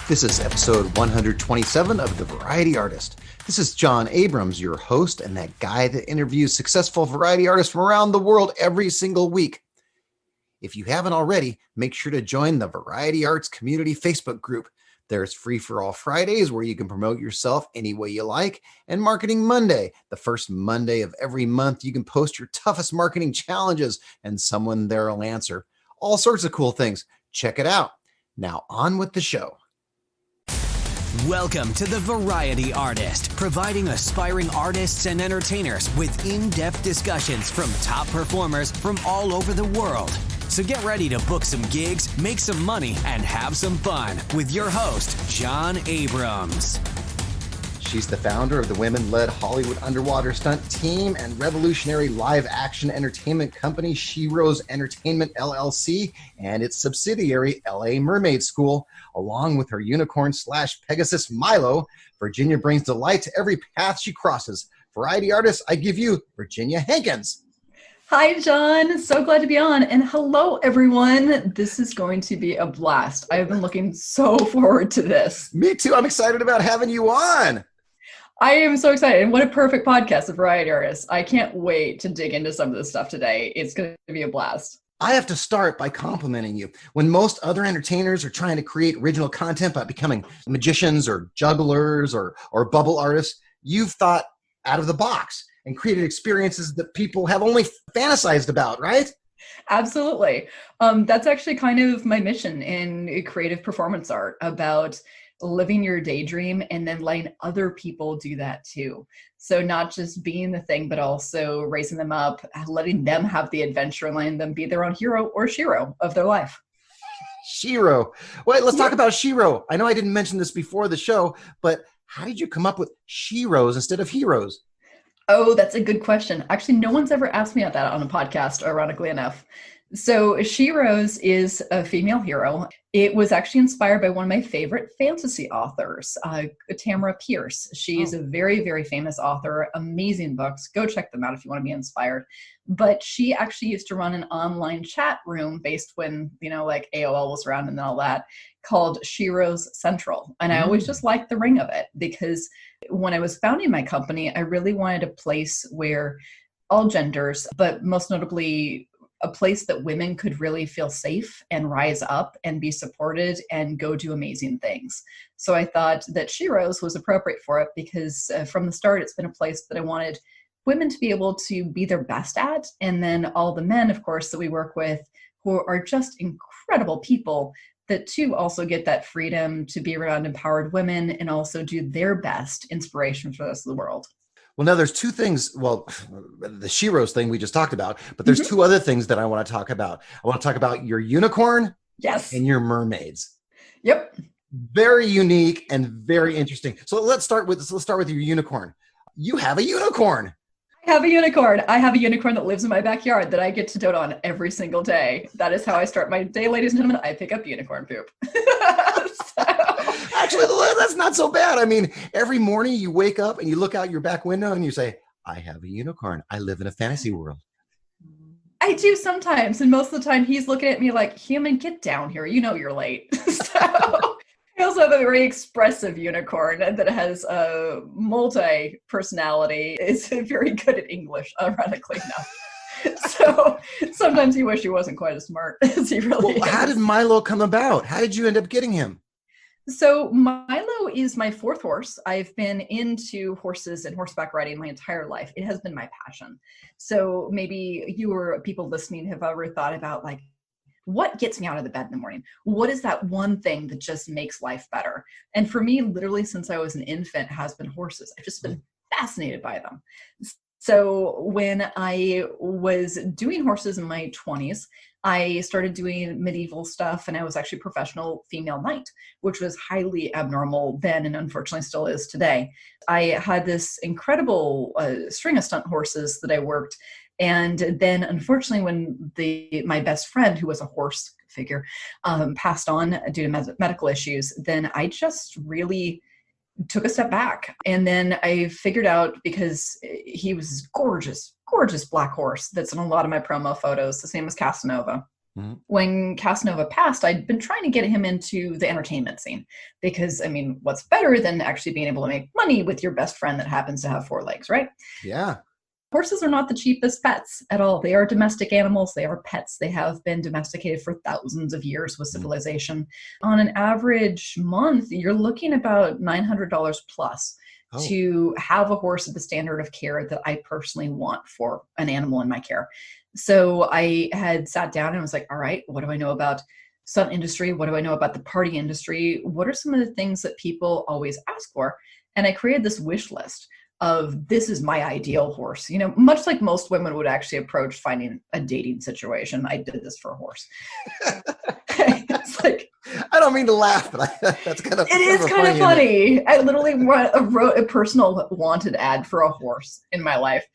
This is episode 127 of The Variety Artist. This is John Abrams, your host and that guy that interviews successful variety artists from around the world every single week. If you haven't already, make sure to join the Variety Arts Community Facebook group. There's Free for All Fridays where you can promote yourself any way you like, and Marketing Monday, the first Monday of every month. You can post your toughest marketing challenges and someone there will answer. All sorts of cool things. Check it out. Now on with the show. Welcome to The Variety Artist, providing aspiring artists and entertainers with in-depth discussions from top performers from all over the world. So get ready to book some gigs, make some money, and have some fun with your host, John Abrams. She's the founder of the women-led Hollywood underwater stunt team and revolutionary live-action entertainment company Sheroes Entertainment, LLC, and its subsidiary, Mermaid School. Along with her unicorn/Pegasus Milo, Virginia brings delight to every path she crosses. Variety artist, I give you Virginia Hankins. Hi, John. So glad to be on. And hello, everyone. This is going to be a blast. I've been looking so forward to this. Me too. I'm excited about having you on. I am so excited. And what a perfect podcast of Variety Artists. I can't wait to dig into some of this stuff today. It's going to be a blast. I have to start by complimenting you. When most other entertainers are trying to create original content by becoming magicians or jugglers or bubble artists, you've thought out of the box and created experiences that people have only fantasized about, right? Absolutely. That's actually kind of my mission in creative performance art, about living your daydream and then letting other people do that too. So not just being the thing, but also raising them up, letting them have the adventure and letting them be their own hero or shero of their life. Shero. Wait, let's talk about Shero. I know I didn't mention this before the show, but how did you come up with Sheroes instead of heroes? Oh, that's a good question. Actually, no one's ever asked me about that on a podcast, ironically enough. So Sheroes is a female hero. It was actually inspired by one of my favorite fantasy authors, Tamara Pierce. She's a very, very famous author, amazing books. Go check them out if you want to be inspired. But she actually used to run an online chat room based when, like AOL was around and all that, called Sheroes Central. And I always just liked the ring of it, because when I was founding my company, I really wanted a place where all genders, but most notably a place that women could really feel safe and rise up and be supported and go do amazing things. So I thought that Sheroes was appropriate for it, because from the start, it's been a place that I wanted women to be able to be their best at. And then all the men, of course, that we work with, who are just incredible people, that too also get that freedom to be around empowered women and also do their best inspiration for the rest of the world. Well, now there's two things. Well, the Sheroes thing we just talked about, but there's two other things that I want to talk about. I want to talk about your unicorn, yes, and your mermaids. Yep. Very unique and very interesting. So let's start with your unicorn. You have a unicorn. I have a unicorn. I have a unicorn that lives in my backyard that I get to dote on every single day. That is how I start my day, ladies and gentlemen. I pick up unicorn poop. Actually, that's not so bad. I mean, every morning you wake up and you look out your back window and you say, I have a unicorn. I live in a fantasy world. I do sometimes. And most of the time he's looking at me like, human, get down here. You know you're late. So I also have a very expressive unicorn that has a multi-personality. It's very good at English, ironically enough. So sometimes you wish he wasn't quite as smart as he really is. How did Milo come about? How did you end up getting him? So Milo is my fourth horse. I've been into horses and horseback riding my entire life. It has been my passion. So maybe you or people listening have ever thought about, like, what gets me out of the bed in the morning? What is that one thing that just makes life better? And for me, literally since I was an infant, has been horses. I've just been fascinated by them. So when I was doing horses in my 20s, I started doing medieval stuff, and I was actually a professional female knight, which was highly abnormal then and unfortunately still is today. I had this incredible string of stunt horses that I worked. And then unfortunately, when my best friend, who was a horse figure, passed on due to medical issues, then I just really took a step back. And then I figured out, because he was gorgeous, gorgeous black horse that's in a lot of my promo photos, the same as Casanova. Mhm. When Casanova passed, I'd been trying to get him into the entertainment scene because, I mean, what's better than actually being able to make money with your best friend that happens to have four legs, right? Yeah. Horses are not the cheapest pets at all. They are domestic animals. They are pets. They have been domesticated for thousands of years with civilization. On an average month, you're looking about $900 plus Oh, to have a horse at the standard of care that I personally want for an animal in my care. So I had sat down and was like, all right, what do I know about stunt industry? What do I know about the party industry? What are some of the things that people always ask for? And I created this wish list of this is my ideal horse. You know, much like most women would actually approach finding a dating situation. I did this for a horse. It's like, I don't mean to laugh, but that's kind of it is kind of funny. I literally wrote a personal wanted ad for a horse in my life.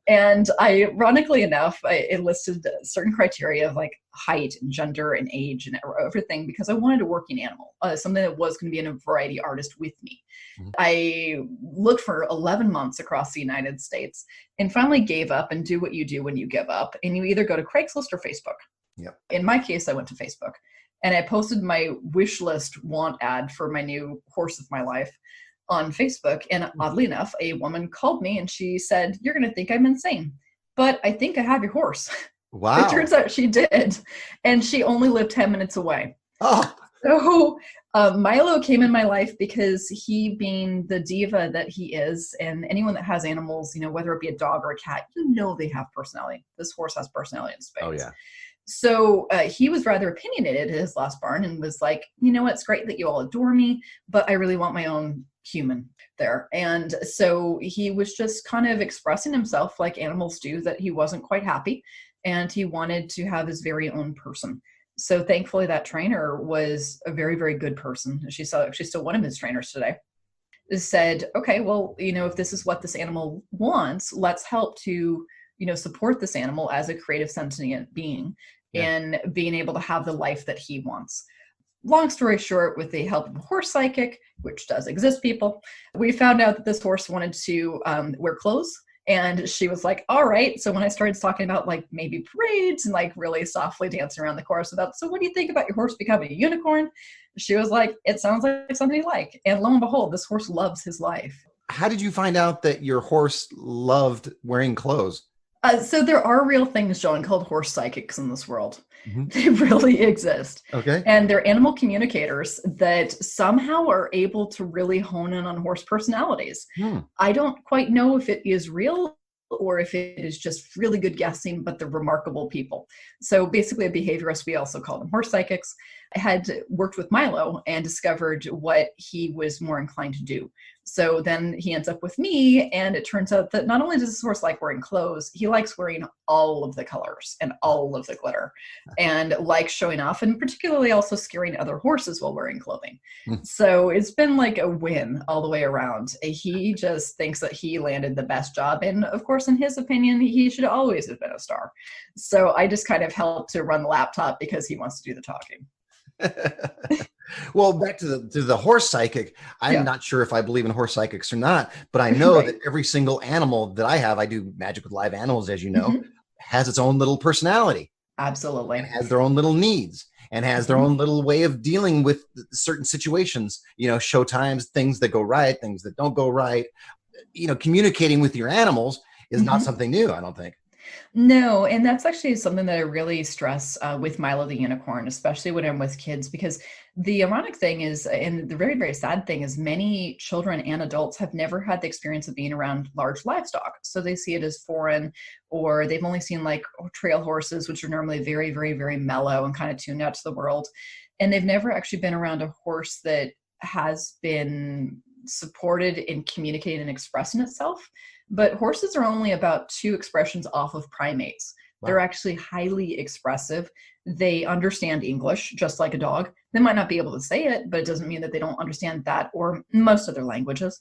And ironically enough, it listed certain criteria of like height and gender and age and everything because I wanted a working animal, something that was going to be a variety artist with me. Mhm. I looked for 11 months across the United States and finally gave up and do what you do when you give up. And you either go to Craigslist or Facebook. Yep. In my case, I went to Facebook and I posted my wish list want ad for my new horse of my life on Facebook. And oddly enough, a woman called me and she said, "You're going to think I'm insane, but I think I have your horse." Wow. It turns out she did. And she only lived 10 minutes away. Oh, So Milo came in my life because he, being the diva that he is, and anyone that has animals, you know, whether it be a dog or a cat, you know, they have personality. This horse has personality in spades. oh yeah. So he was rather opinionated at his last barn and was like, you know, it's great that you all adore me, but I really want my own human there. And so he was just kind of expressing himself like animals do, that he wasn't quite happy and he wanted to have his very own person. So thankfully that trainer was a very, very good person. She's still one of his trainers today. Said, okay, well, you know, if this is what this animal wants, let's help to, you know, support this animal as a creative sentient being and being able to have the life that he wants. Long story short, with the help of a horse psychic, which does exist, people, we found out that this horse wanted to wear clothes. And she was like, all right. So when I started talking about like maybe parades and like really softly dancing around the chorus about, so what do you think about your horse becoming a unicorn? She was like, it sounds like something you like. And lo and behold, this horse loves his life. How did you find out that your horse loved wearing clothes? So there are real things, John, called horse psychics in this world. Mhm. They really exist. Okay. And they're animal communicators that somehow are able to really hone in on horse personalities. Hmm. I don't quite know if it is real or if it is just really good guessing, but they're remarkable people. So basically a behaviorist, we also call them horse psychics, had worked with Milo and discovered what he was more inclined to do. So then he ends up with me, and it turns out that not only does this horse like wearing clothes, he likes wearing all of the colors and all of the glitter and likes showing off, and particularly also scaring other horses while wearing clothing. Hmm. So it's been like a win all the way around. He just thinks that he landed the best job. And of course, in his opinion, he should always have been a star. So I just kind of help to run the laptop because he wants to do the talking. Well, back to the horse psychic. I'm not sure if I believe in horse psychics or not, but I know that every single animal that I do magic with live animals, as you know, has its own little personality. Absolutely. And has their own little needs and has their own little way of dealing with certain situations, you know, show times, things that go right, things that don't go right. You know, communicating with your animals is not something new, I don't think. No, and that's actually something that I really stress with Milo the unicorn, especially when I'm with kids, because the ironic thing is, and the very, very sad thing is, many children and adults have never had the experience of being around large livestock. So they see it as foreign, or they've only seen like trail horses, which are normally very, very, very mellow and kind of tuned out to the world. And they've never actually been around a horse that has been supported in communicating and expressing itself. But horses are only about 2 expressions off of primates. Wow. They're actually highly expressive. They understand English just like a dog. They might not be able to say it, but it doesn't mean that they don't understand that or most other languages.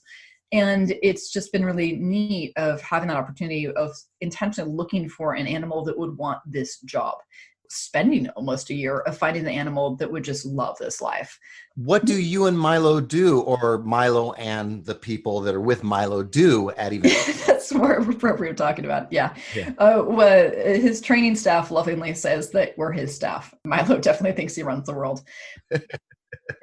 And it's just been really neat of having that opportunity of intentionally looking for an animal that would want this job. spending almost a year of finding the animal that would just love this life. What do you and Milo do, or Milo and the people that are with Milo do at events? That's more appropriate talking about. Yeah. Yeah. Well, his training staff lovingly says that we're his staff. Milo definitely thinks he runs the world.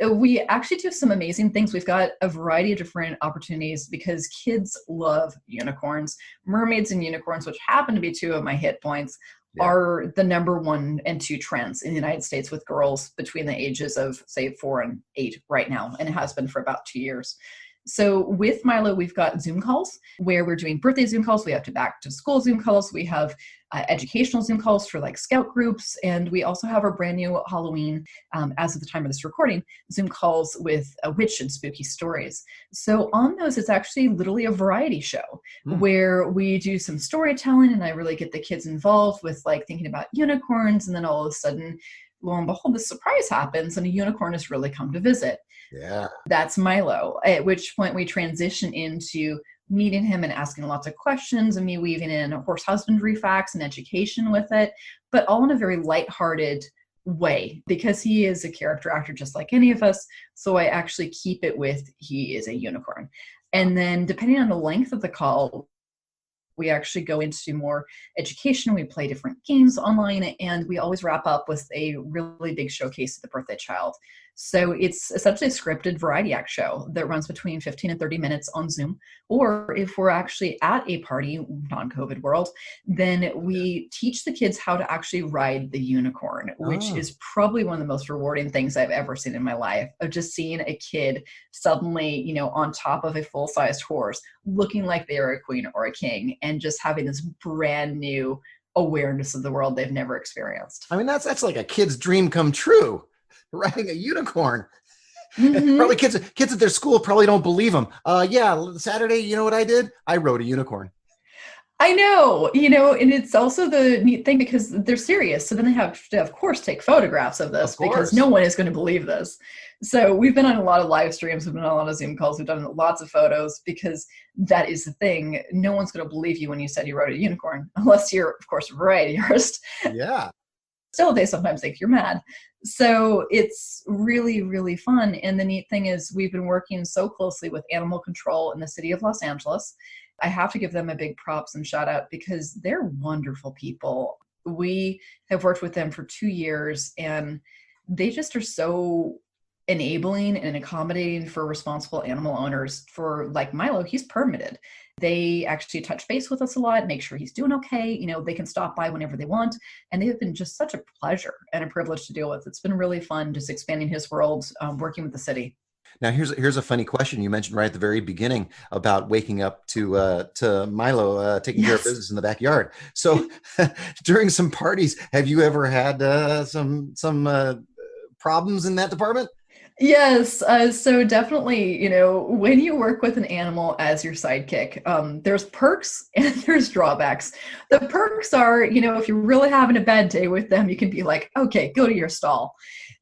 We actually do some amazing things. We've got a variety of different opportunities because kids love unicorns. Mermaids and unicorns, which happen to be two of my hit points, are the number 1 and 2 trends in the United States with girls between the ages of, say, 4 and 8 right now. And it has been for about 2 years. So with Milo, we've got Zoom calls where we're doing birthday Zoom calls. We have back to school Zoom calls. We have educational Zoom calls for like scout groups. And we also have our brand new Halloween, as of the time of this recording, Zoom calls with a witch and spooky stories. So on those, it's actually literally a variety show where we do some storytelling and I really get the kids involved with like thinking about unicorns. And then all of a sudden, lo and behold, this surprise happens and a unicorn has really come to visit. Yeah. That's Milo, at which point we transition into meeting him and asking lots of questions and me weaving in horse husbandry facts and education with it, but all in a very lighthearted way because he is a character actor just like any of us. So I actually keep it with he is a unicorn. And then depending on the length of the call, we actually go into more education. We play different games online, and we always wrap up with a really big showcase of the birthday child. So it's essentially a scripted variety act show that runs between 15 and 30 minutes on Zoom. Or if we're actually at a party, non-COVID world, then we teach the kids how to actually ride the unicorn, which is probably one of the most rewarding things I've ever seen in my life, of just seeing a kid suddenly, you know, on top of a full-sized horse, looking like they are a queen or a king, and just having this brand new awareness of the world they've never experienced. I mean, that's like a kid's dream come true. Riding a unicorn. Mm-hmm. Probably kids at their school probably don't believe them. Yeah, Saturday, you know what I did? I rode a unicorn. I know, you know, and it's also the neat thing because they're serious. So then they have to, of course, take photographs of this because no one is going to believe this. So we've been on a lot of live streams. We've been on a lot of Zoom calls. We've done lots of photos because that is the thing. No one's going to believe you when you said you rode a unicorn, unless you're, of course, a variety artist. Yeah. Still, they sometimes think you're mad. So it's really, really fun. And the neat thing is we've been working so closely with animal control in the city of Los Angeles. I have to give them a big props and shout out because they're wonderful people. We have worked with them for 2 years and they just are so enabling and accommodating for responsible animal owners. For like Milo, he's permitted. They actually touch base with us a lot, make sure he's doing okay. You know, they can stop by whenever they want. And they have been just such a pleasure and a privilege to deal with. It's been really fun just expanding his world, working with the city. Now, here's a funny question. You mentioned right at the very beginning about waking up to Milo taking care of business in the backyard. So during some parties, have you ever had some problems in that department? Yes. So definitely, you know, when you work with an animal as your sidekick, there's perks and there's drawbacks. The perks are, you know, if you're really having a bad day with them, you can be like, okay, go to your stall.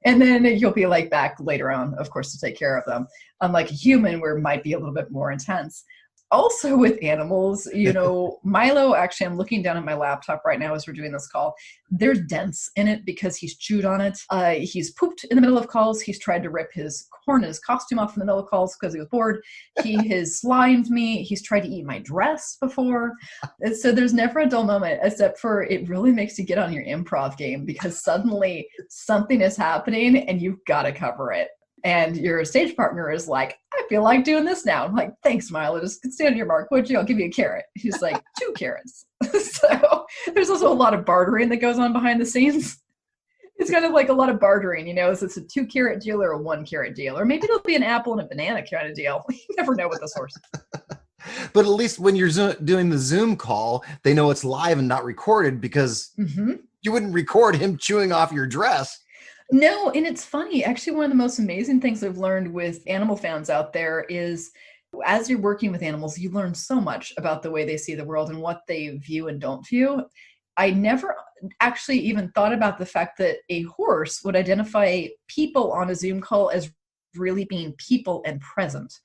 And then you'll be like back later on, of course, to take care of them. Unlike a human where it might be a little bit more intense. Also with animals, you know, Milo, actually, I'm looking down at my laptop right now as we're doing this call. There's dents in it because he's chewed on it. He's pooped in the middle of calls. He's tried to rip his horn and his costume off in the middle of calls because he was bored. He has slimed me. He's tried to eat my dress before. And so there's never a dull moment, except for it really makes you get on your improv game because suddenly something is happening and you've got to cover it. And your stage partner is like, I feel like doing this now. I'm like, thanks, Milo. Just stand your mark, would you? I'll give you a carrot. He's like, 2 carrots. So there's also a lot of bartering that goes on behind the scenes. It's kind of like a lot of bartering, you know, so it's a 2 carrot deal or a 1 carrot deal, or maybe it'll be an apple and a banana kind of deal. You never know with this horse. But at least when you're doing the Zoom call, they know it's live and not recorded because you wouldn't record him chewing off your dress. No, and it's funny. Actually, one of the most amazing things I've learned with animal fans out there is as you're working with animals, you learn so much about the way they see the world and what they view and don't view. I never actually even thought about the fact that a horse would identify people on a Zoom call as really being people and present.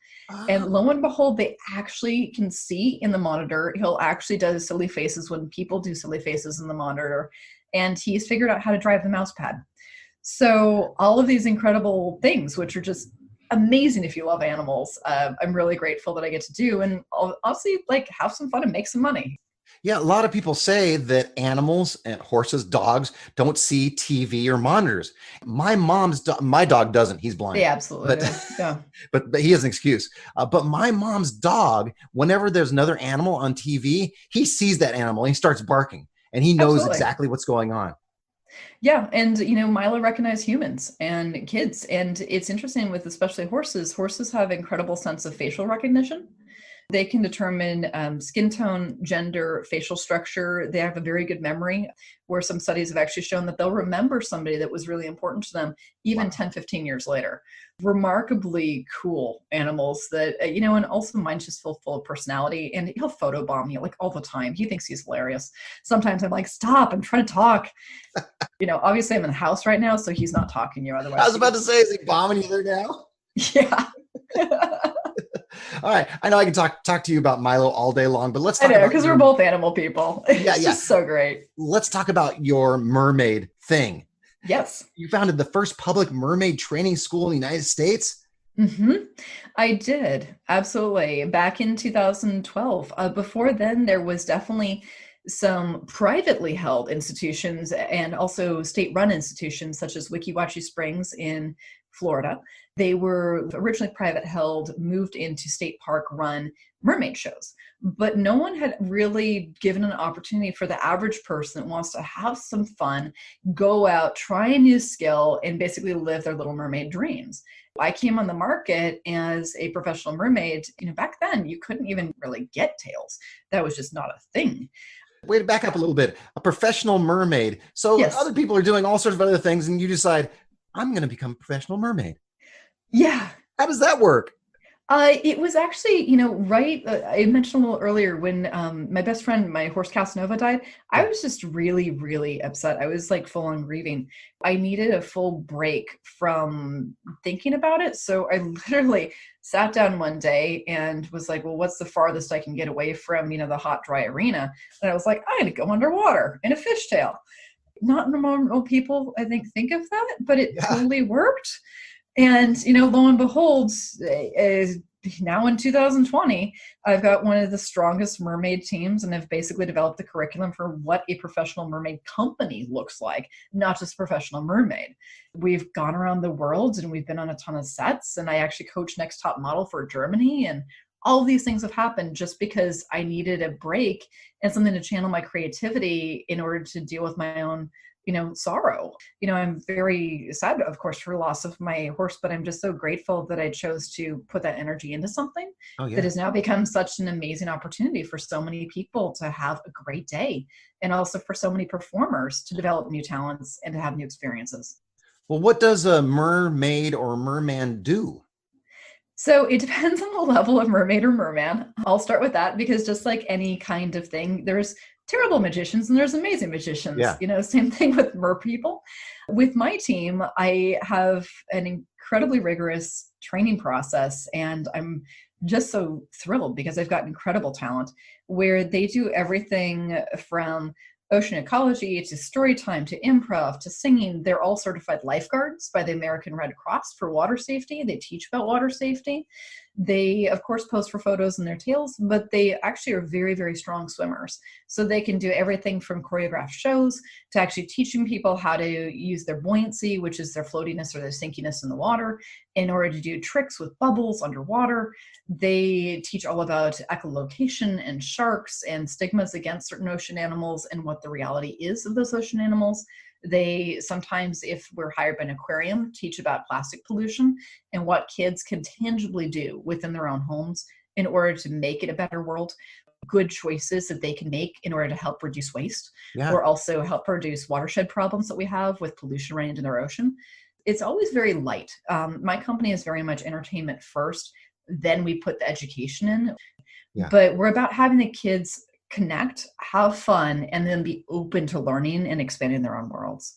And lo and behold, they actually can see in the monitor. He'll actually do silly faces when people do silly faces in the monitor. and he's figured out how to drive the mouse pad. So all of these incredible things, which are just amazing if you love animals, I'm really grateful that I get to do, and obviously like have some fun and make some money. Yeah, a lot of people say that animals and horses, dogs don't see TV or monitors. My dog doesn't. He's blind. They absolutely do. Yeah. But he has an excuse. But my mom's dog, whenever there's another animal on TV, he sees that animal and he starts barking, and he knows Absolutely. exactly what's going on. Yeah, and Milo recognized humans and kids, and it's interesting with especially horses. Horses have incredible sense of facial recognition. They can determine skin tone, gender, facial structure. They have a very good memory, where some studies have actually shown that they'll remember somebody that was really important to them even 10, 15 years later. Remarkably cool animals that, and also mine's just full of personality, and he'll photobomb you like all the time. He thinks he's hilarious. Sometimes I'm like, stop, I'm trying to talk. Obviously I'm in the house right now, so he's not talking to you otherwise. I was about to say, is he bombing you there now? Yeah. All right. I know I can talk to you about Milo all day long, but let's talk about because we're both animal people. It's just so great. Let's talk about your mermaid thing. Yes. You founded the first public mermaid training school in the United States. Mm-hmm. I did. Absolutely. Back in 2012. Before then, there was definitely some privately held institutions and also state-run institutions such as Weeki Wachee Springs in Florida. They were originally private held, moved into state park run mermaid shows. But no one had really given an opportunity for the average person that wants to have some fun, go out, try a new skill, and basically live their Little Mermaid dreams. I came on the market as a professional mermaid. Back then you couldn't even really get tails. That was just not a thing. Way to back up a little bit. A professional mermaid. So yes. Other people are doing all sorts of other things, and you decide, I'm going to become a professional mermaid. Yeah. How does that work? It was actually, right. I mentioned a little earlier when my best friend, my horse Casanova, died. I was just really, really upset. I was like full on grieving. I needed a full break from thinking about it. So I literally sat down one day and was like, well, what's the farthest I can get away from, the hot, dry arena? And I was like, I'm going to go underwater in a fishtail. Not normal people, I think of that, but it totally worked. And, lo and behold, now in 2020, I've got one of the strongest mermaid teams, and I've basically developed the curriculum for what a professional mermaid company looks like, not just professional mermaid. We've gone around the world and we've been on a ton of sets, and I actually coach Next Top Model for Germany, and all of these things have happened just because I needed a break and something to channel my creativity in order to deal with my own sorrow. I'm very sad, of course, for the loss of my horse, but I'm just so grateful that I chose to put that energy into something that has now become such an amazing opportunity for so many people to have a great day, and also for so many performers to develop new talents and to have new experiences. Well, what does a mermaid or merman do? So it depends on the level of mermaid or merman. I'll start with that, because just like any kind of thing, there's terrible magicians and there's amazing magicians. Same thing with mer people. With my team, I have an incredibly rigorous training process, and I'm just so thrilled because I've got incredible talent where they do everything from ocean ecology to story time to improv to singing. They're all certified lifeguards by the American Red Cross for water safety. They teach about water safety. They, of course, pose for photos in their tails, but they actually are very, very strong swimmers. So they can do everything from choreographed shows to actually teaching people how to use their buoyancy, which is their floatiness or their sinkiness in the water, in order to do tricks with bubbles underwater. They teach all about echolocation and sharks and stigmas against certain ocean animals and what the reality is of those ocean animals. They sometimes, if we're hired by an aquarium, teach about plastic pollution and what kids can tangibly do within their own homes in order to make it a better world. Good choices that they can make in order to help reduce waste or also help reduce watershed problems that we have with pollution running into their ocean. It's always very light. My company is very much entertainment first, then we put the education in. But we're about having the kids connect, have fun, and then be open to learning and expanding their own worlds.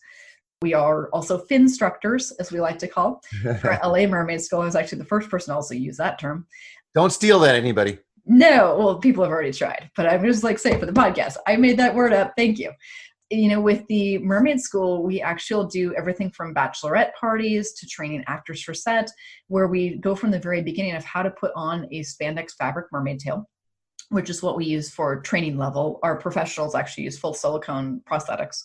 We are also Finstructors, as we like to call. For LA Mermaid School, I was actually the first person to also use that term. Don't steal that, anybody. No, well, people have already tried, but I'm just say for the podcast, I made that word up. Thank you. With the Mermaid School, we actually do everything from bachelorette parties to training actors for set, where we go from the very beginning of how to put on a spandex fabric mermaid tail, which is what we use for training level. Our professionals actually use full silicone prosthetics.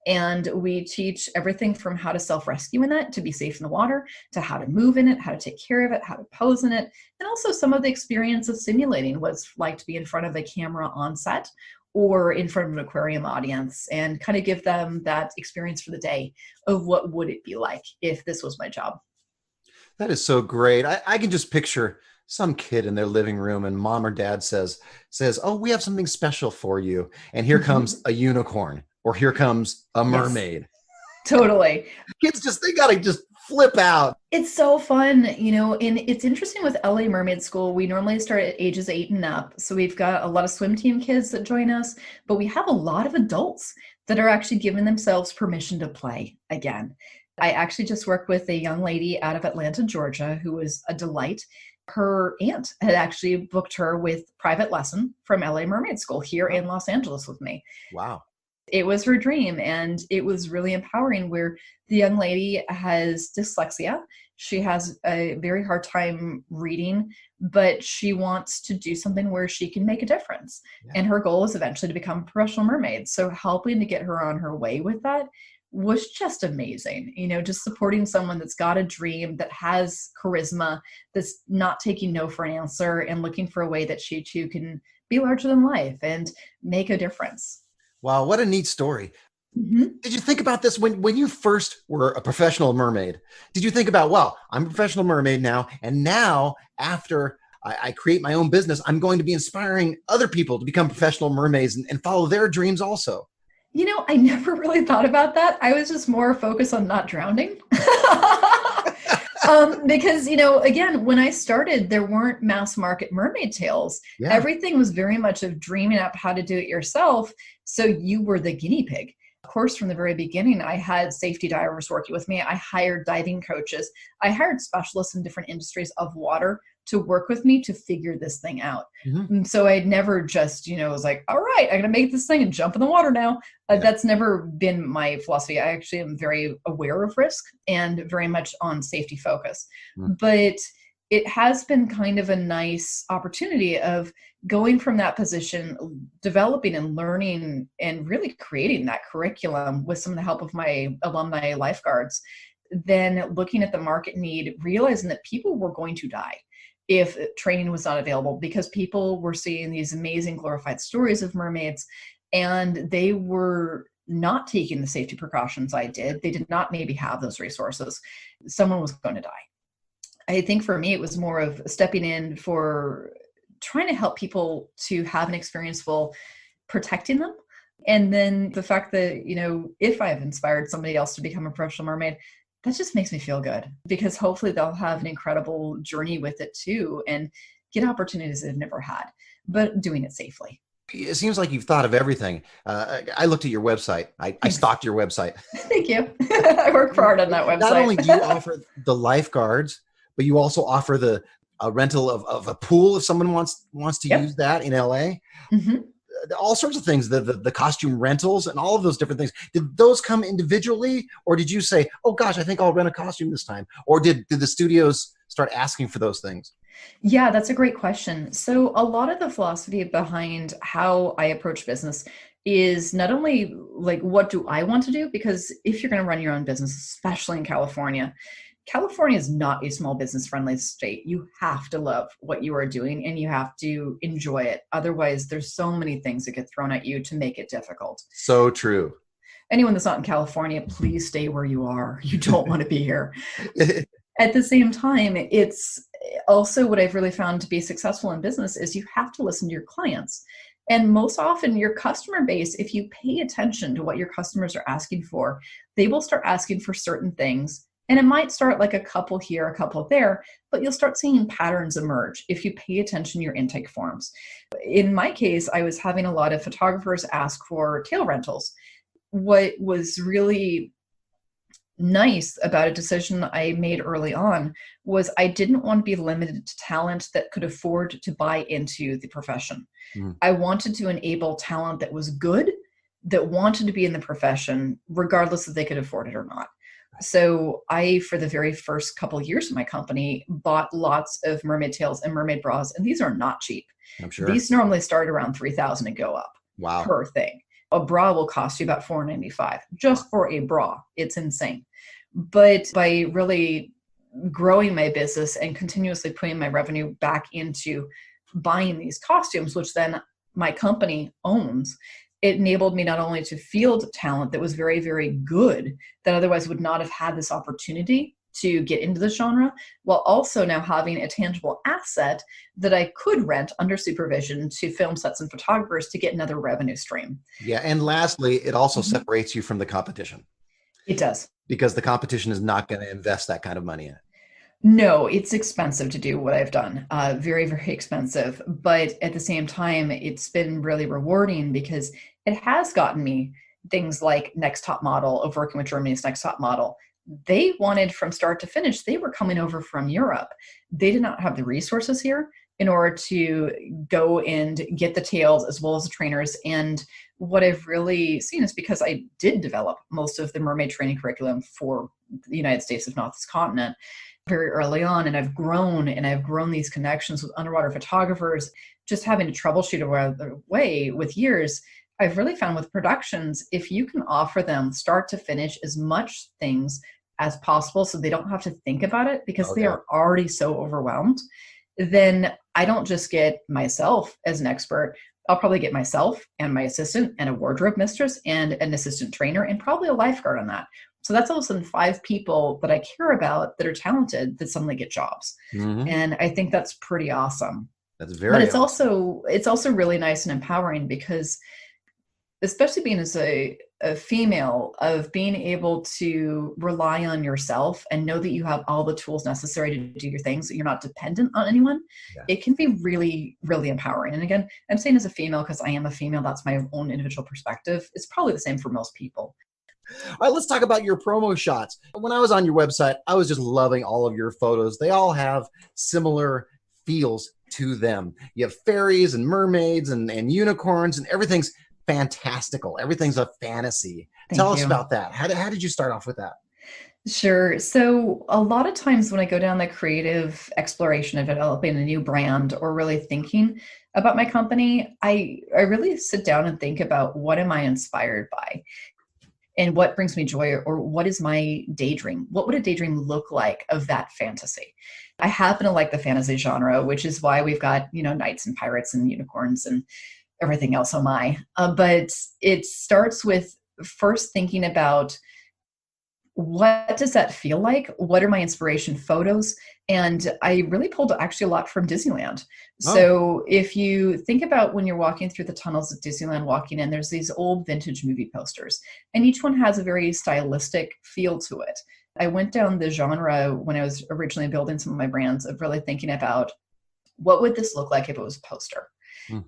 And we teach everything from how to self-rescue in it, to be safe in the water, to how to move in it, how to take care of it, how to pose in it, and also some of the experience of simulating what it's like to be in front of a camera on set or in front of an aquarium audience, and kind of give them that experience for the day of what would it be like if this was my job. That is so great. I can just picture some kid in their living room and mom or dad says, "Oh, we have something special for you." And here comes a unicorn, or here comes a mermaid. Yes, totally. Kids they got to just flip out. It's so fun, and it's interesting with LA Mermaid School. We normally start at ages 8 and up. So we've got a lot of swim team kids that join us, but we have a lot of adults that are actually giving themselves permission to play again. I actually just worked with a young lady out of Atlanta, Georgia, who was a delight. Her aunt had actually booked her with private lesson from LA Mermaid School here in Los Angeles with me. Wow. It was her dream, and it was really empowering, where the young lady has dyslexia. She has a very hard time reading, but she wants to do something where she can make a difference. Yeah. And her goal is eventually to become a professional mermaid. So helping to get her on her way with that was just amazing. Just supporting someone that's got a dream, that has charisma, that's not taking no for an answer, and looking for a way that she too can be larger than life and make a difference. Wow, what a neat story. Mm-hmm. Did you think about this when you first were a professional mermaid? Did you think about, well, I'm a professional mermaid now, and now after I create my own business, I'm going to be inspiring other people to become professional mermaids and follow their dreams also? I never really thought about that. I was just more focused on not drowning. Because, again, when I started, there weren't mass market mermaid tails. Yeah. Everything was very much of dreaming up how to do it yourself. So you were the guinea pig. Of course, from the very beginning, I had safety divers working with me. I hired diving coaches. I hired specialists in different industries of water to work with me to figure this thing out. Mm-hmm. And so I'd never just, was like, all right, I'm going to make this thing and jump in the water now. That's never been my philosophy. I actually am very aware of risk and very much on safety focus. Mm-hmm. But it has been kind of a nice opportunity of going from that position, developing and learning and really creating that curriculum with some of the help of my alumni lifeguards, then looking at the market need, realizing that people were going to die if training was not available, because people were seeing these amazing glorified stories of mermaids and they were not taking the safety precautions I did. They did not maybe have those resources. Someone was going to die. I think for me, it was more of stepping in for trying to help people to have an experience while protecting them. And then the fact that, if I've inspired somebody else to become a professional mermaid, that just makes me feel good, because hopefully they'll have an incredible journey with it too and get opportunities they've never had, but doing it safely. It seems like you've thought of everything. I looked at your website. I stalked your website. Thank you. I work hard on that website. Not only do you offer the lifeguards, but you also offer the rental of a pool if someone wants to use that in LA. Mm-hmm. All sorts of things, the costume rentals and all of those different things. Did those come individually, or did you say, oh gosh, I think I'll rent a costume this time? Or did the studios start asking for those things? Yeah, that's a great question. So a lot of the philosophy behind how I approach business is not only like, what do I want to do? Because if you're going to run your own business, especially in California is not a small business friendly state. You have to love what you are doing and you have to enjoy it. Otherwise, there's so many things that get thrown at you to make it difficult. So true. Anyone that's not in California, please stay where you are. You don't want to be here. At the same time, it's also what I've really found to be successful in business is you have to listen to your clients. And most often your customer base, if you pay attention to what your customers are asking for, they will start asking for certain things. And it might start like a couple here, a couple there, but you'll start seeing patterns emerge if you pay attention to your intake forms. In my case, I was having a lot of photographers ask for tail rentals. What was really nice about a decision I made early on was I didn't want to be limited to talent that could afford to buy into the profession. I wanted to enable talent that was good, that wanted to be in the profession, regardless if they could afford it or not. So I, for the very first couple of years of my company, bought lots of mermaid tails and mermaid bras, and these are not cheap. I'm sure. These normally start around $3,000 and go up per thing. A bra will cost you about $495 just for a bra. It's insane. But by really growing my business and continuously putting my revenue back into buying these costumes, which then my company owns, it enabled me not only to field talent that was very, very good, that otherwise would not have had this opportunity to get into the genre, while also now having a tangible asset that I could rent under supervision to film sets and photographers to get another revenue stream. Yeah. And lastly, it also separates you from the competition. It does. Because the competition is not going to invest that kind of money in it. No, it's expensive to do what I've done. Very, very expensive. But at the same time, it's been really rewarding because it has gotten me things like Next Top Model, of working with Germany's Next Top Model. They wanted from start to finish, they were coming over from Europe. They did not have the resources here in order to go and get the tails as well as the trainers. And what I've really seen is, because I did develop most of the mermaid training curriculum for the United States, if not this continent, very early on, and I've grown these connections with underwater photographers, just having to troubleshoot away with years. I've really found with productions, if you can offer them start to finish as much things as possible so they don't have to think about it because they are already so overwhelmed, then I don't just get myself as an expert. I'll probably get myself and my assistant and a wardrobe mistress and an assistant trainer and probably a lifeguard on that. So that's all of a sudden 5 people that I care about that are talented that suddenly get jobs. And I think that's pretty awesome. That's very But it's awesome. also really nice and empowering because, especially being as a female, of being able to rely on yourself and know that you have all the tools necessary to do your things, that you're not dependent on anyone. It can be really, really empowering. And again, I'm saying as a female because I am a female, that's my own individual perspective. It's probably the same for most people. All right, let's talk about your promo shots. When I was on your website, I was just loving all of your photos. They all have similar feels to them. You have fairies and mermaids and unicorns, and everything's fantastical. Everything's a fantasy. Tell us about that. How did you start off with that? Sure. So a lot of times when I go down the creative exploration of developing a new brand or really thinking about my company, I really sit down and think about, what am I inspired by? And what brings me joy, or what is my daydream? What would a daydream look like of that fantasy? I happen to like the fantasy genre, which is why we've got, knights and pirates and unicorns and everything else. Oh my. But it starts with first thinking about, what does that feel like? What are my inspiration photos? And I really pulled actually a lot from Disneyland. So if you think about when you're walking through the tunnels of Disneyland, walking in, there's these old vintage movie posters, and each one has a very stylistic feel to it. I went down the genre when I was originally building some of my brands of really thinking about, what would this look like if it was a poster?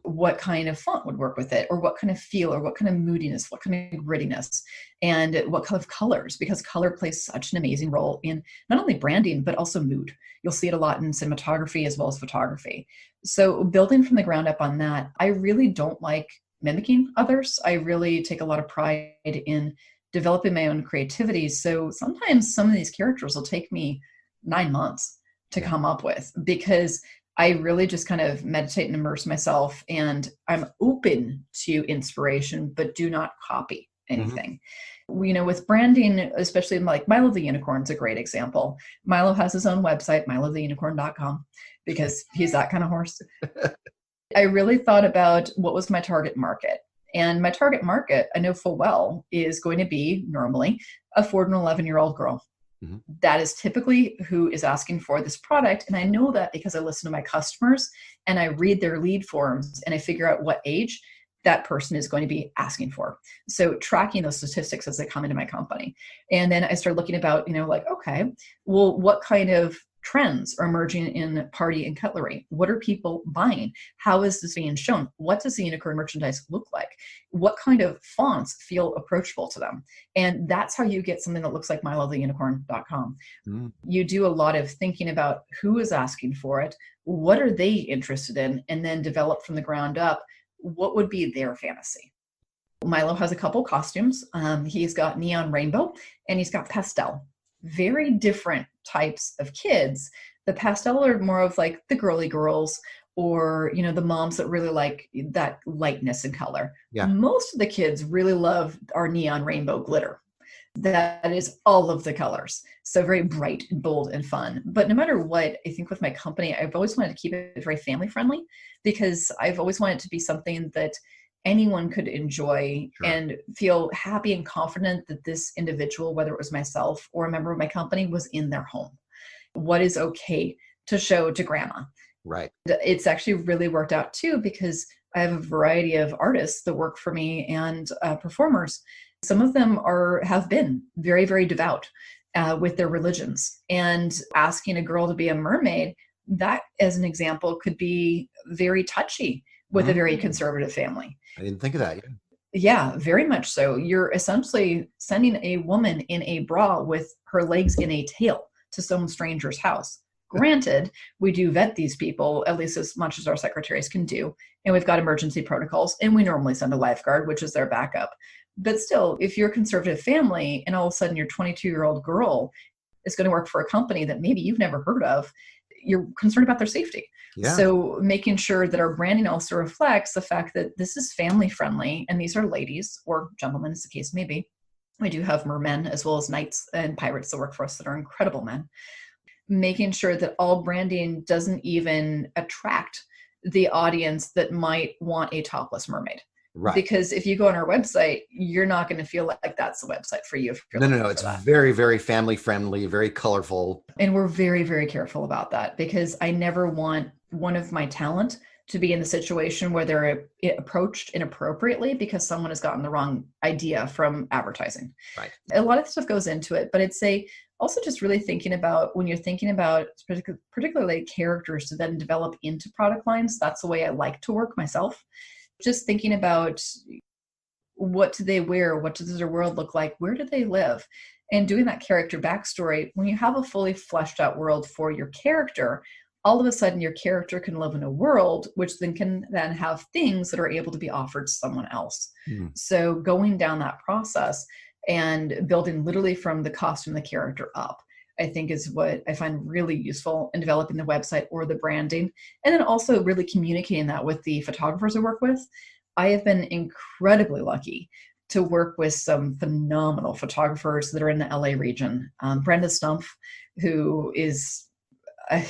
What kind of font would work with it, or what kind of feel, or what kind of moodiness, what kind of grittiness, and what kind of colors, because color plays such an amazing role in not only branding, but also mood. You'll see it a lot in cinematography as well as photography. So building from the ground up on that, I really don't like mimicking others. I really take a lot of pride in developing my own creativity. So sometimes some of these characters will take me 9 months to come up with, because I really just kind of meditate and immerse myself, and I'm open to inspiration, but do not copy anything. With branding, especially like Milo the Unicorn's a great example. Milo has his own website, milotheunicorn.com, because he's that kind of horse. I really thought about, what was my target market? And my target market, I know full well, is going to be normally a 4 to 11-year-old girl. That is typically who is asking for this product. And I know that because I listen to my customers and I read their lead forms and I figure out what age that person is going to be asking for. So tracking those statistics as they come into my company. And then I start looking about, okay, well, what kind of trends are emerging in party and cutlery? What are people buying? How is this being shown? What does the unicorn merchandise look like? What kind of fonts feel approachable to them? And that's how you get something that looks like milotheunicorn.com. You do a lot of thinking about who is asking for it, what are they interested in, and then develop from the ground up what would be their fantasy. Milo has a couple costumes. He's got neon rainbow and he's got pastel. Very different types of kids. The pastel are more of like the girly girls or, the moms that really like that lightness in color. Yeah. Most of the kids really love our neon rainbow glitter. That is all of the colors. So very bright and bold and fun. But no matter what, I think with my company, I've always wanted to keep it very family friendly because I've always wanted it to be something that anyone could enjoy and feel happy and confident that this individual, whether it was myself or a member of my company, was in their home. What is okay to show to grandma? Right. It's actually really worked out too because I have a variety of artists that work for me and performers. Some of them have been very, very devout with their religions, and asking a girl to be a mermaid, that as an example could be very touchy with a very conservative family. I didn't think of that. Yeah, very much so. You're essentially sending a woman in a bra with her legs in a tail to some stranger's house. Granted, we do vet these people, at least as much as our secretaries can do. And we've got emergency protocols, and we normally send a lifeguard, which is their backup. But still, if you're a conservative family and all of a sudden your 22-year-old girl is going to work for a company that maybe you've never heard of, you're concerned about their safety. Yeah. So making sure that our branding also reflects the fact that this is family friendly and these are ladies or gentlemen, as the case may be. We do have mermen as well as knights and pirates that work for us that are incredible men. Making sure that all branding doesn't even attract the audience that might want a topless mermaid. Right. Because if you go on our website, you're not going to feel like that's the website for you. No. It's very, very family friendly, very colorful. And we're very, very careful about that because I never want one of my talent to be in the situation where they're approached inappropriately because someone has gotten the wrong idea from advertising. Right. A lot of stuff goes into it, but it's also just really thinking about when you're thinking about particularly characters to then develop into product lines. That's the way I like to work myself. Just thinking about what do they wear? What does their world look like? Where do they live? And doing that character backstory, when you have a fully fleshed out world for your character, all of a sudden your character can live in a world which then can have things that are able to be offered to someone else. So going down that process and building literally from the costume, the character up, I think is what I find really useful in developing the website or the branding. And then also really communicating that with the photographers I work with. I have been incredibly lucky to work with some phenomenal photographers that are in the LA region. Brenda Stumpf, who is,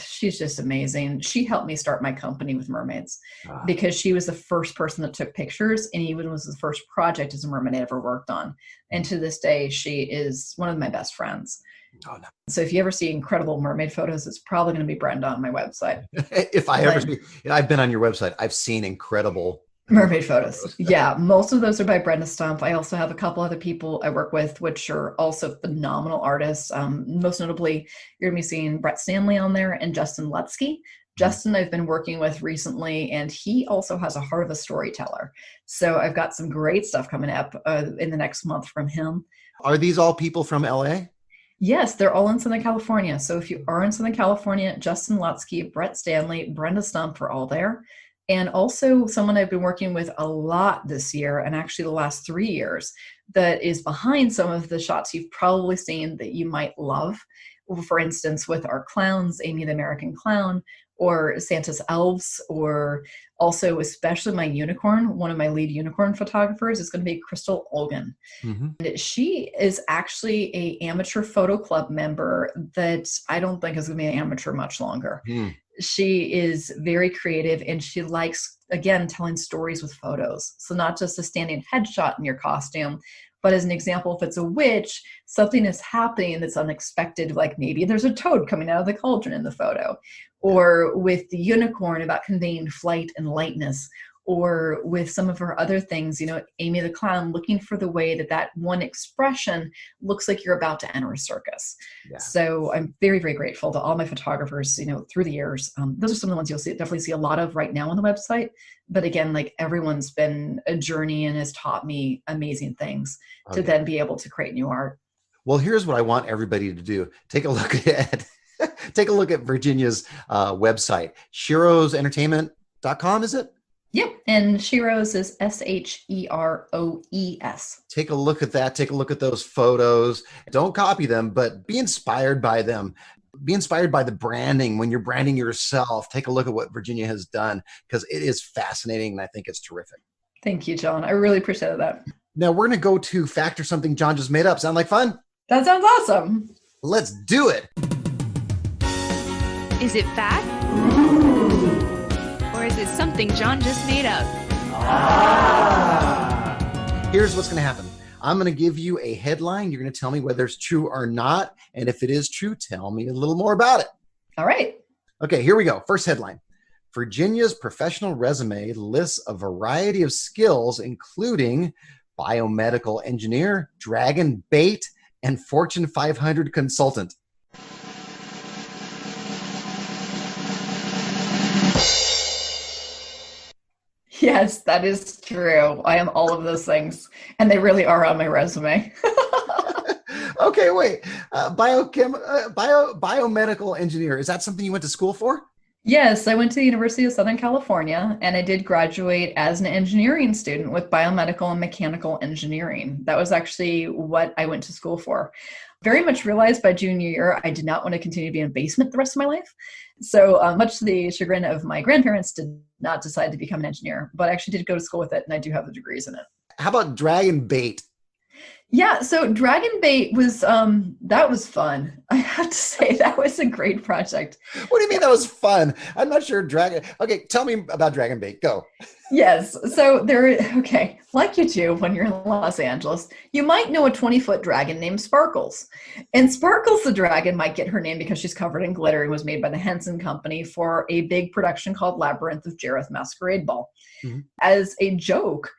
she's just amazing. She helped me start my company with Mermaids because she was the first person that took pictures and even was the first project as a mermaid I ever worked on. And to this day, she is one of my best friends. Oh, no. So if you ever see incredible mermaid photos, it's probably going to be Brenda on my website. I've been on your website. I've seen incredible mermaid photos. Yeah, most of those are by Brenda Stumpf. I also have a couple other people I work with, which are also phenomenal artists. Most notably, you're going to be seeing Brett Stanley on there and Justin Lutsky. Justin, I've been working with recently, and he also has a heart of a storyteller. So I've got some great stuff coming up in the next month from him. Are these all people from LA? Yes, they're all in Southern California. So if you are in Southern California, Justin Lutsky, Brett Stanley, Brenda Stumpf are all there. And also someone I've been working with a lot this year, and actually the last 3 years, that is behind some of the shots you've probably seen that you might love. For instance, with our clowns, Amy the American Clown, or Santa's elves, or also especially my unicorn, one of my lead unicorn photographers is going to be Crystal Olgan. And she is actually a amateur photo club member that I don't think is going to be an amateur much longer. She is very creative and she likes, again, telling stories with photos. So not just a standing headshot in your costume, but as an example, if it's a witch, something is happening that's unexpected, like maybe there's a toad coming out of the cauldron in the photo, or with the unicorn about conveying flight and lightness, or with some of her other things, Amy the Clown, looking for the way that one expression looks like you're about to enter a circus. Yeah. So I'm very, very grateful to all my photographers, through the years. Those are some of the ones you'll definitely see a lot of right now on the website. But again, like everyone's been a journey and has taught me amazing things to then be able to create new art. Well, here's what I want everybody to do. Take a look at Virginia's website, Sheroes Entertainment.com, is it? Yep. And Sheroes is Sheroes. Take a look at that. Take a look at those photos. Don't copy them, but be inspired by them. Be inspired by the branding. When you're branding yourself, take a look at what Virginia has done, because it is fascinating and I think it's terrific. Thank you, John. I really appreciate that. Now we're going to go to fact or something John just made up. Sound like fun? That sounds awesome. Let's do it. Is it fact? Or is it something John just made up? Here's what's going to happen. I'm going to give you a headline. You're going to tell me whether it's true or not. And if it is true, tell me a little more about it. All right. Okay, here we go. First headline. Virginia's professional resume lists a variety of skills, including biomedical engineer, dragon bait, and Fortune 500 consultant. Yes, that is true. I am all of those things, and they really are on my resume. Okay, wait. Biomedical engineer. Is that something you went to school for? Yes, I went to the University of Southern California, and I did graduate as an engineering student with biomedical and mechanical engineering. That was actually what I went to school for. Very much realized by junior year, I did not want to continue to be in a basement the rest of my life. So much to the chagrin of my grandparents, did not decide to become an engineer, but I actually did go to school with it, and I do have the degrees in it. How about dragon bait? Yeah, so dragon bait was, that was fun. I have to say, that was a great project. What do you mean that was fun? I'm not sure dragon. Okay, tell me about dragon bait. Go. Yes. So okay, like you do when you're in Los Angeles, you might know a 20-foot dragon named Sparkles. And Sparkles the dragon might get her name because she's covered in glitter and was made by the Henson Company for a big production called Labyrinth of Jareth Masquerade Ball. Mm-hmm. As a joke,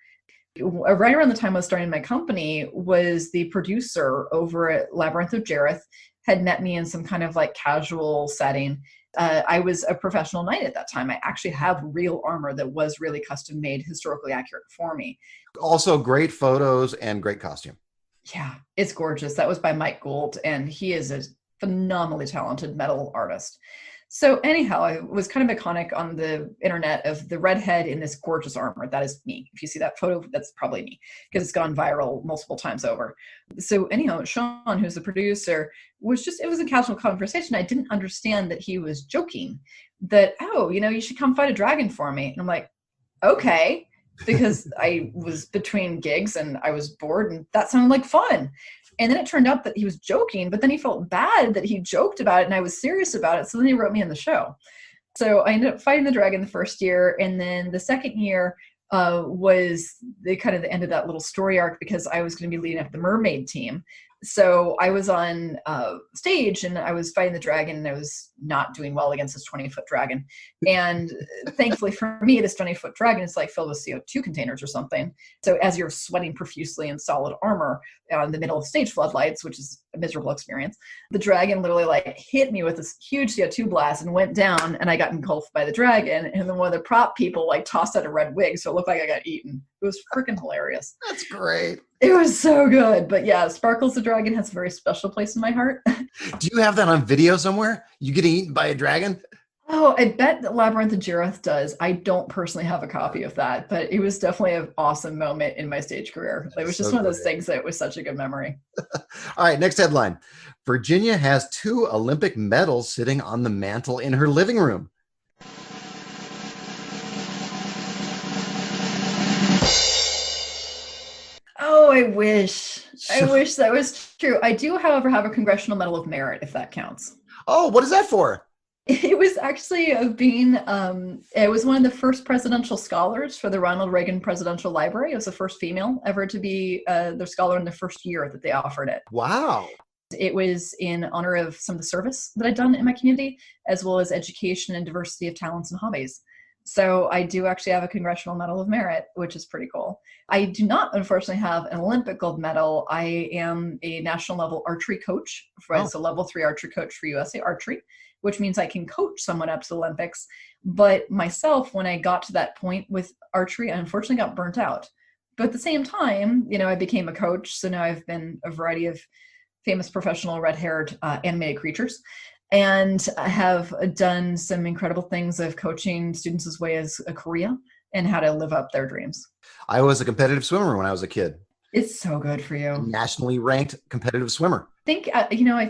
right around the time I was starting my company, was the producer over at Labyrinth of Jareth had met me in some kind of like casual setting. I was a professional knight at that time. I actually have real armor that was really custom made, historically accurate for me. Also, great photos and great costume. Yeah, it's gorgeous. That was by Mike Gould, and he is a phenomenally talented metal artist. So anyhow, I was kind of iconic on the internet of the redhead in this gorgeous armor. That is me. If you see that photo, that's probably me, because it's gone viral multiple times over. So anyhow, Sean, who's the producer, it was a casual conversation. I didn't understand that he was joking that, oh, you should come fight a dragon for me. And I'm like, okay, because I was between gigs and I was bored and that sounded like fun. And then it turned out that he was joking, but then he felt bad that he joked about it and I was serious about it. So then he wrote me in the show. So I ended up fighting the dragon the first year. And then the second year was the end of that little story arc, because I was going to be leading up the mermaid team. So I was on stage and I was fighting the dragon and I was not doing well against this 20-foot dragon. And thankfully for me, this 20-foot dragon is like filled with CO2 containers or something. So as you're sweating profusely in solid armor in the middle of stage floodlights, which is a miserable experience, the dragon literally like hit me with this huge CO2 blast and went down, and I got engulfed by the dragon. And then one of the prop people like tossed out a red wig, so it looked like I got eaten. It was freaking hilarious. That's great. It was so good. But yeah, Sparkles the dragon has a very special place in my heart. Do you have that on video somewhere? You getting eaten by a dragon? Oh, I bet that Labyrinth of Jareth does. I don't personally have a copy of that, but it was definitely an awesome moment in my stage career. It was just one of those things that was such a good memory. All right, next headline. Virginia has 2 Olympic medals sitting on the mantle in her living room. Oh, I wish that was true. I do, however, have a Congressional Medal of Merit, if that counts. Oh, what is that for? It was actually of being, it was one of the first presidential scholars for the Ronald Reagan Presidential Library. It was the first female ever to be their scholar in the first year that they offered it. Wow. It was in honor of some of the service that I'd done in my community, as well as education and diversity of talents and hobbies. So I do actually have a Congressional Medal of Merit, which is pretty cool. I do not, unfortunately, have an Olympic gold medal. I am a national level archery coach, so level 3 archery coach for USA Archery, which means I can coach someone up to the Olympics. But myself, when I got to that point with archery, I unfortunately got burnt out. But at the same time, I became a coach. So now I've been a variety of famous professional red-haired animated creatures, and I have done some incredible things of coaching students as way as Korea and how to live up their dreams. I was a competitive swimmer when I was a kid. It's so good for you. Nationally ranked competitive swimmer. I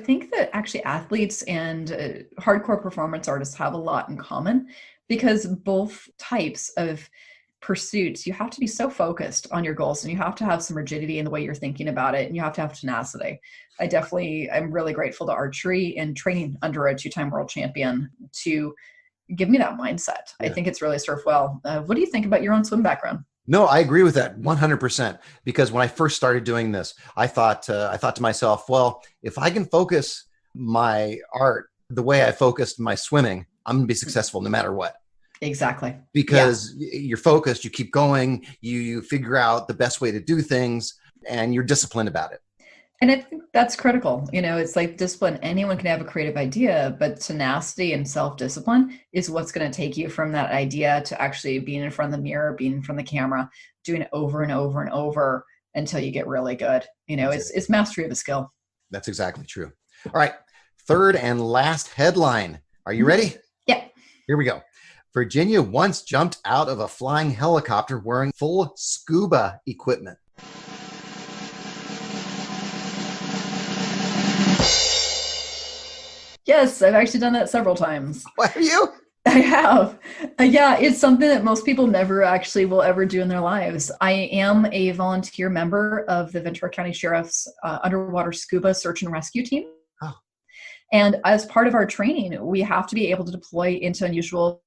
think that actually athletes and hardcore performance artists have a lot in common, because both types of pursuits, you have to be so focused on your goals, and you have to have some rigidity in the way you're thinking about it, and you have to have tenacity. I'm really grateful to archery and training under a 2-time world champion to give me that mindset. Yeah. I think it's really served well. What do you think about your own swim background? No, I agree with that 100%. Because when I first started doing this, I thought to myself, well, if I can focus my art the way I focused my swimming, I'm going to be successful no matter what. Exactly. Because you're focused, you keep going, you figure out the best way to do things, and you're disciplined about it. And I think that's critical. It's like discipline. Anyone can have a creative idea, but tenacity and self-discipline is what's going to take you from that idea to actually being in front of the mirror, being in front of the camera, doing it over and over and over until you get really good. It's mastery of a skill. That's exactly true. All right. Third and last headline. Are you ready? Yeah. Here we go. Virginia once jumped out of a flying helicopter wearing full scuba equipment. Yes, I've actually done that several times. What, have you? I have. Yeah, it's something that most people never actually will ever do in their lives. I am a volunteer member of the Ventura County Sheriff's underwater scuba search and rescue team. Oh. And as part of our training, we have to be able to deploy into unusual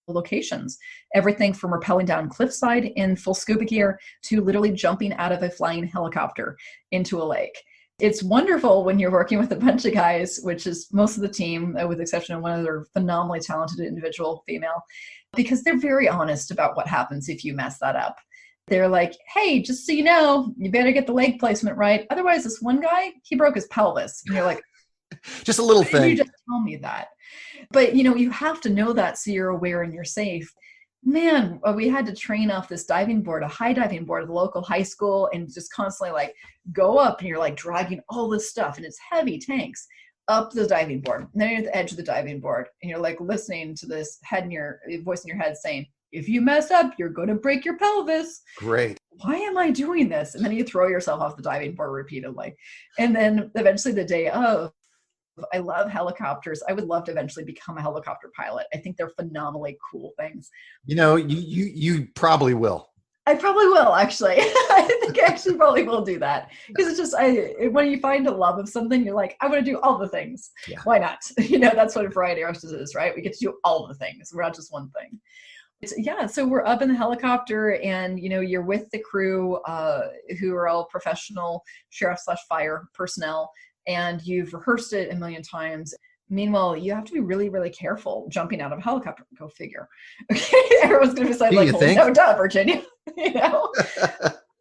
locations. Everything from rappelling down cliffside in full scuba gear to literally jumping out of a flying helicopter into a lake. It's wonderful when you're working with a bunch of guys, which is most of the team, with the exception of one other phenomenally talented individual female, because they're very honest about what happens if you mess that up. They're like, hey, just so you know, you better get the leg placement right. Otherwise, this one guy, he broke his pelvis. And you're like, just a little thing. You just tell me that. But, you have to know that so you're aware and you're safe. Man, we had to train off this diving board, a high diving board at the local high school, and just constantly go up, and you're dragging all this stuff, and it's heavy tanks up the diving board. And then you're at the edge of the diving board, and you're listening to this voice in your head saying, if you mess up, you're going to break your pelvis. Great. Why am I doing this? And then you throw yourself off the diving board repeatedly. And then eventually the day of, I love helicopters. I would love to eventually become a helicopter pilot. I think they're phenomenally cool things. You probably will. I probably will, actually. I think I actually probably will do that. Because it's just, when you find a love of something, you're like, I want to do all the things. Yeah. Why not? That's what a variety artist is, right? We get to do all the things. We're not just one thing. So we're up in the helicopter, and you're with the crew who are all professional sheriff/fire personnel, and you've rehearsed it a million times. Meanwhile, you have to be really, really careful jumping out of a helicopter. Go figure. Okay, everyone's going to be like, no, duh, Virginia.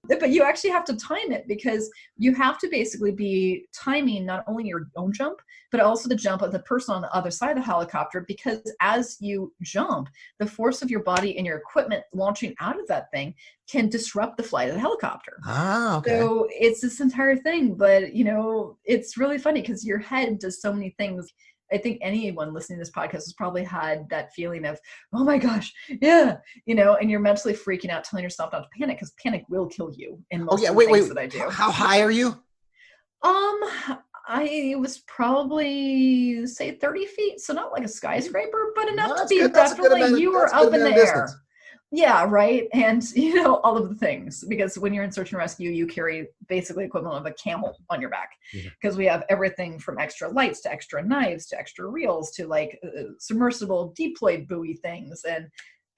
But you actually have to time it, because you have to basically be timing not only your own jump, but also the jump of the person on the other side of the helicopter, because as you jump, the force of your body and your equipment launching out of that thing can disrupt the flight of the helicopter. Ah, okay. So it's this entire thing, but it's really funny because your head does so many things. I think anyone listening to this podcast has probably had that feeling of, oh my gosh, yeah, and you're mentally freaking out, telling yourself not to panic, because panic will kill you. In most of the things that I do. How high are you? I was probably, say, 30 feet, so not like a skyscraper, but enough to be good. Definitely you were up in the air. Distance. Yeah, right. And, all of the things, because when you're in search and rescue, you carry basically equivalent of a camel on your back, because we have everything from extra lights to extra knives to extra reels to submersible deploy buoy things and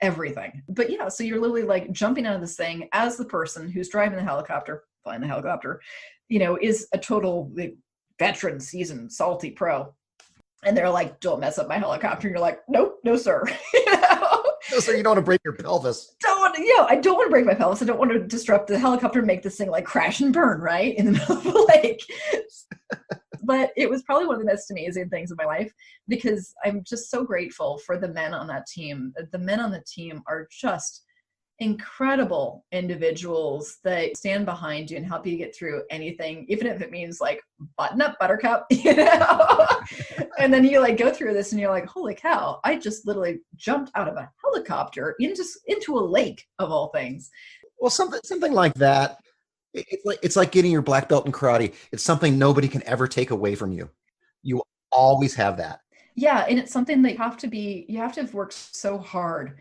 everything. But yeah, so you're literally jumping out of this thing as the person who's driving the helicopter, flying the helicopter, is a total veteran, seasoned, salty pro. And they're like, don't mess up my helicopter. And you're like, nope, no, sir. No, sir, you don't want to break your pelvis. I don't want to break my pelvis. I don't want to disrupt the helicopter and make this thing crash and burn right in the middle of the lake. But it was probably one of the most amazing things of my life, because I'm just so grateful for the men on that team. The men on the team are just incredible individuals that stand behind you and help you get through anything, even if it means like button up buttercup, and then you like go through this and you're like, holy cow, I just literally jumped out of a helicopter into a lake of all things. Well, something like that. It's like getting your black belt in karate. It's something nobody can ever take away from you. You always have that. Yeah. And it's something that you have to have worked so hard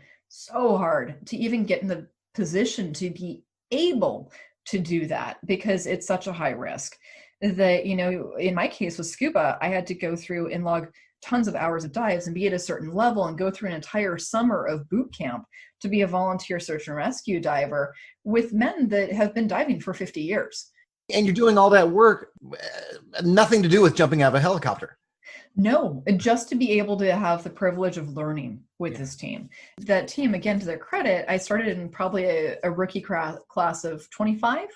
to even get in the position to be able to do that, because it's such a high risk that, in my case with scuba, I had to go through and log tons of hours of dives and be at a certain level and go through an entire summer of boot camp to be a volunteer search and rescue diver with men that have been diving for 50 years. And you're doing all that work, nothing to do with jumping out of a helicopter. No, just to be able to have the privilege of learning with this team. That team, again, to their credit, I started in probably a rookie class of 25.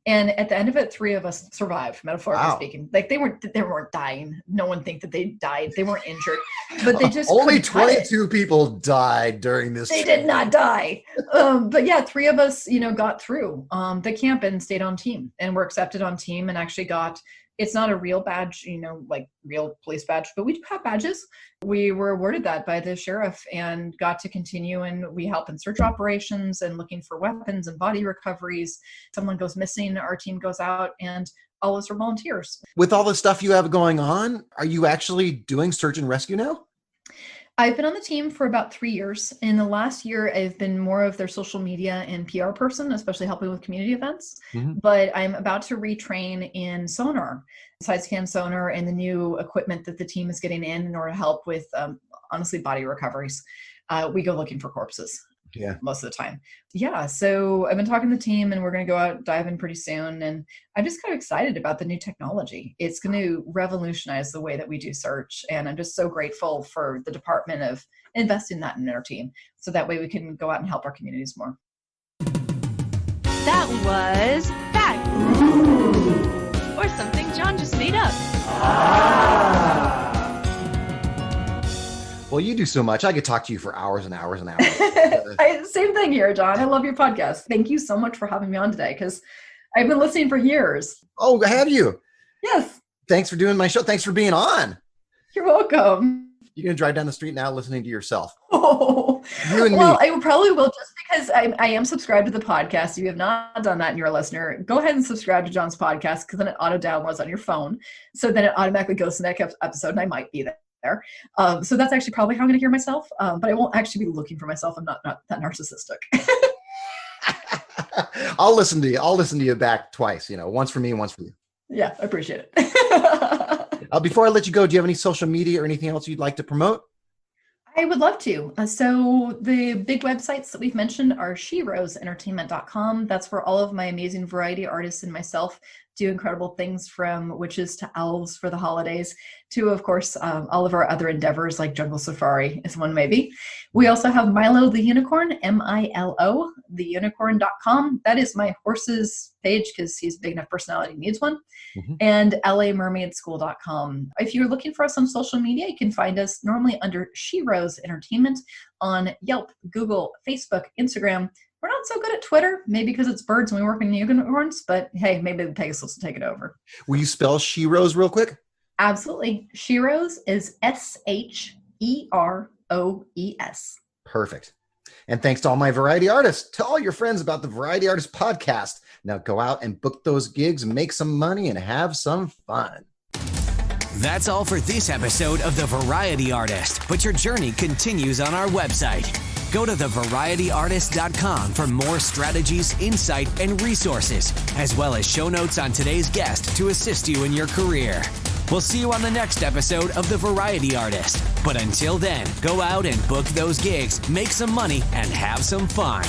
And at the end of it, 3 of us survived, metaphorically speaking. Like they weren't dying. No one think that they died. They weren't injured, but they just only 22 people died during this. They did not die. But yeah, 3 of us, got through the camp and stayed on team and were accepted on team and actually got. It's not a real badge, like real police badge, but we do have badges. We were awarded that by the sheriff and got to continue, and we help in search operations and looking for weapons and body recoveries. Someone goes missing, our team goes out, and all of us are volunteers. With all the stuff you have going on, are you actually doing search and rescue now? I've been on the team for about 3 years. In the last year, I've been more of their social media and PR person, especially helping with community events. Mm-hmm. But I'm about to retrain in sonar, side scan sonar, and the new equipment that the team is getting in order to help with, honestly, body recoveries. We go looking for corpses. Yeah, most of the time. Yeah. So I've been talking to the team and we're going to go out diving pretty soon. And I'm just kind of excited about the new technology. It's going to revolutionize the way that we do search. And I'm just so grateful for the department of investing that in our team. So that way we can go out and help our communities more. That was fact. Or something John just made up. Well, you do so much. I could talk to you for hours and hours and hours. Same thing here, John. I love your podcast. Thank you so much for having me on today, because I've been listening for years. Oh, have you? Yes. Thanks for doing my show. Thanks for being on. You're welcome. You're going to drive down the street now listening to yourself. Oh, you and well, me. I probably will, just because I am subscribed to the podcast. If you have not done that and you're a listener, go ahead and subscribe to John's podcast, because then it auto downloads on your phone. So then it automatically goes to the next episode, and I might be there. So that's actually probably how I'm going to hear myself, but I won't actually be looking for myself. I'm not that narcissistic. I'll listen to you. I'll listen to you back twice, once for me and once for you. Yeah, I appreciate it. Before I let you go, do you have any social media or anything else you'd like to promote? I would love to. So the big websites that we've mentioned are SheroesEntertainment.com. That's where all of my amazing variety artists and myself do incredible things, from witches to elves for the holidays to, of course, all of our other endeavors like Jungle Safari is one maybe. We also have Milo the Unicorn, Milo, theunicorn.com. That is my horse's page, because he's a big enough personality, needs one. Mm-hmm. And LAMermaidschool.com. If you're looking for us on social media, you can find us normally under Sheroes Entertainment on Yelp, Google, Facebook, Instagram. We're not so good at Twitter, maybe because it's birds and we work in unicorns, but hey, maybe the Pegasus will take it over. Will you spell Sheroes real quick? Absolutely. Sheroes is Sheroes. Perfect. And thanks to all my variety artists. Tell all your friends about the Variety Artist Podcast. Now go out and book those gigs, make some money, and have some fun. That's all for this episode of The Variety Artist, but your journey continues on our website. Go to thevarietyartist.com for more strategies, insight, and resources, as well as show notes on today's guest to assist you in your career. We'll see you on the next episode of The Variety Artist. But until then, go out and book those gigs, make some money, and have some fun.